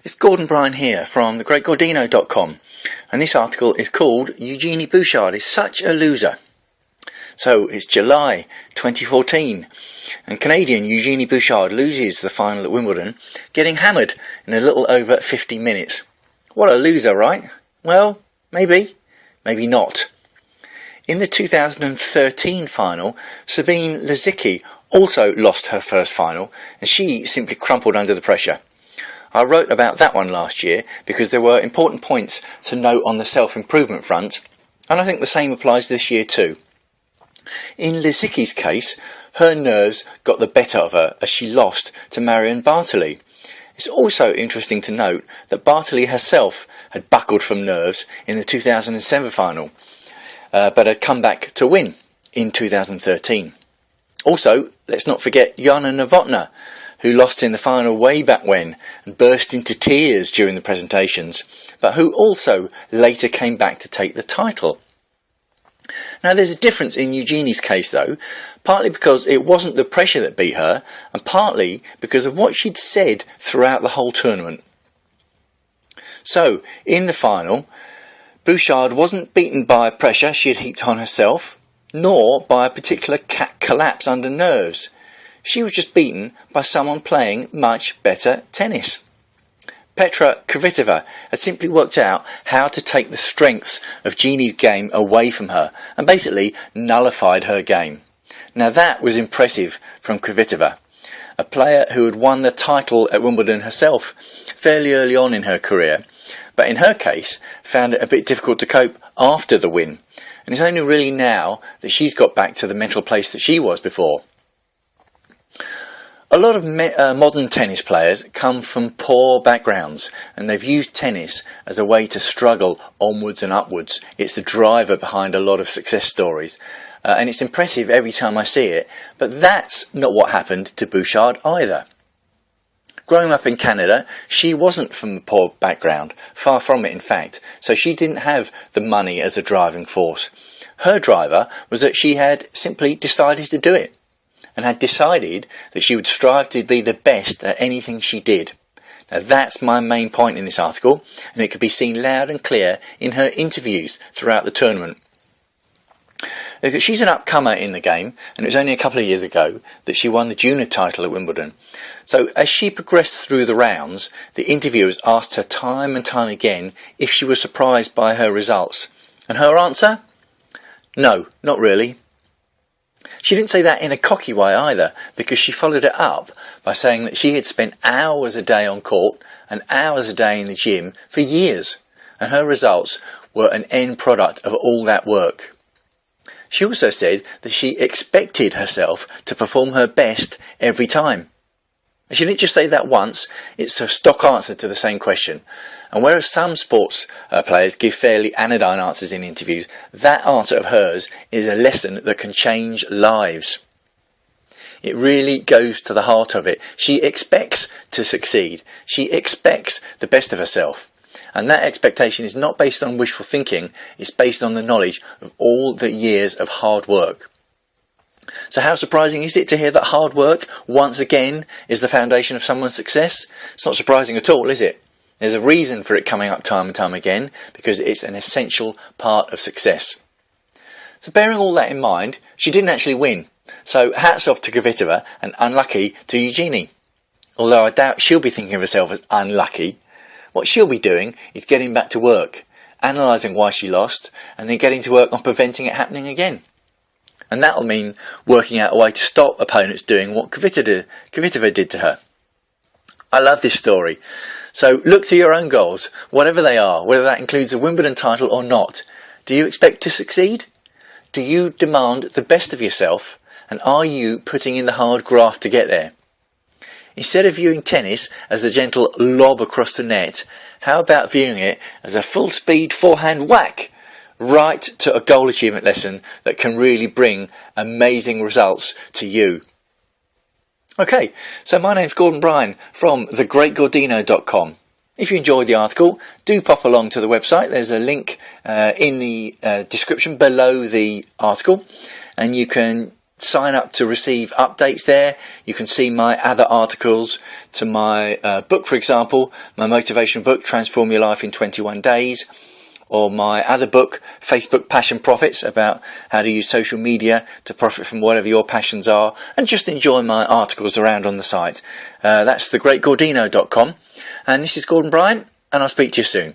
It's Gordon Bryan here from thegreatgordino.com, and this article is called Eugenie Bouchard is such a loser. So it's July 2014 and Canadian Eugenie Bouchard loses the final at Wimbledon, getting hammered in a little over 50 minutes. What a loser, right? Well, maybe not. In the 2013 final, Sabine Lisicki also lost her first final, and she simply crumpled under the pressure. I wrote about that one last year because there were important points to note on the self-improvement front, and I think the same applies this year too. In Lisicki's case, her nerves got the better of her as she lost to Marion Bartoli. It's also interesting to note that Bartoli herself had buckled from nerves in the 2007 final, but had come back to win in 2013. Also, let's not forget Jana Novotná, who lost in the final way back when and burst into tears during the presentations, but who also later came back to take the title. Now there's a difference in Eugenie's case though, partly because it wasn't the pressure that beat her, and partly because of what she'd said throughout the whole tournament. So, in the final, Bouchard wasn't beaten by pressure she had heaped on herself, nor by a particular collapse under nerves. She was just beaten by someone playing much better tennis. Petra Kvitova had simply worked out how to take the strengths of Genie's game away from her and basically nullified her game. Now that was impressive from Kvitova, a player who had won the title at Wimbledon herself fairly early on in her career, but in her case found it a bit difficult to cope after the win, and it's only really now that she's got back to the mental place that she was before. A lot of modern tennis players come from poor backgrounds, and they've used tennis as a way to struggle onwards and upwards. It's the driver behind a lot of success stories, and it's impressive every time I see it, but that's not what happened to Bouchard either. Growing up in Canada, she wasn't from a poor background, far from it in fact, so she didn't have the money as a driving force. Her driver was that she had simply decided to do it, and had decided that she would strive to be the best at anything she did. Now that's my main point in this article, and it could be seen loud and clear in her interviews throughout the tournament. She's an upcomer in the game, and it was only a couple of years ago that she won the junior title at Wimbledon. So as she progressed through the rounds, the interviewers asked her time and time again if she was surprised by her results. And her answer? No, not really. She didn't say that in a cocky way either, because she followed it up by saying that she had spent hours a day on court and hours a day in the gym for years, and her results were an end product of all that work. She also said that she expected herself to perform her best every time. And she didn't just say that once, it's a stock answer to the same question. And whereas some sports players give fairly anodyne answers in interviews, that answer of hers is a lesson that can change lives. It really goes to the heart of it. She expects to succeed. She expects the best of herself. And that expectation is not based on wishful thinking, it's based on the knowledge of all the years of hard work. So how surprising is it to hear that hard work, once again, is the foundation of someone's success? It's not surprising at all, is it? There's a reason for it coming up time and time again, because it's an essential part of success. So bearing all that in mind, she didn't actually win. So hats off to Kvitova and unlucky to Eugenie. Although I doubt she'll be thinking of herself as unlucky. What she'll be doing is getting back to work, analysing why she lost, and then getting to work on preventing it happening again. And that'll mean working out a way to stop opponents doing what Kvitova did to her. I love this story. So look to your own goals, whatever they are, whether that includes a Wimbledon title or not. Do you expect to succeed? Do you demand the best of yourself? And are you putting in the hard graft to get there? Instead of viewing tennis as the gentle lob across the net, how about viewing it as a full-speed forehand whack right to a goal achievement lesson that can really bring amazing results to you? Okay, so my name's Gordon Bryan from thegreatgordino.com. If you enjoyed the article, do pop along to the website. There's a link in the description below the article, and you can sign up to receive updates there. You can see my other articles to my book, for example, my motivational book, Transform Your Life in 21 Days, or my other book, Facebook Passion Profits, about how to use social media to profit from whatever your passions are, and just enjoy my articles around on the site. That's thegreatgordino.com. And this is Gordon Bryant, and I'll speak to you soon.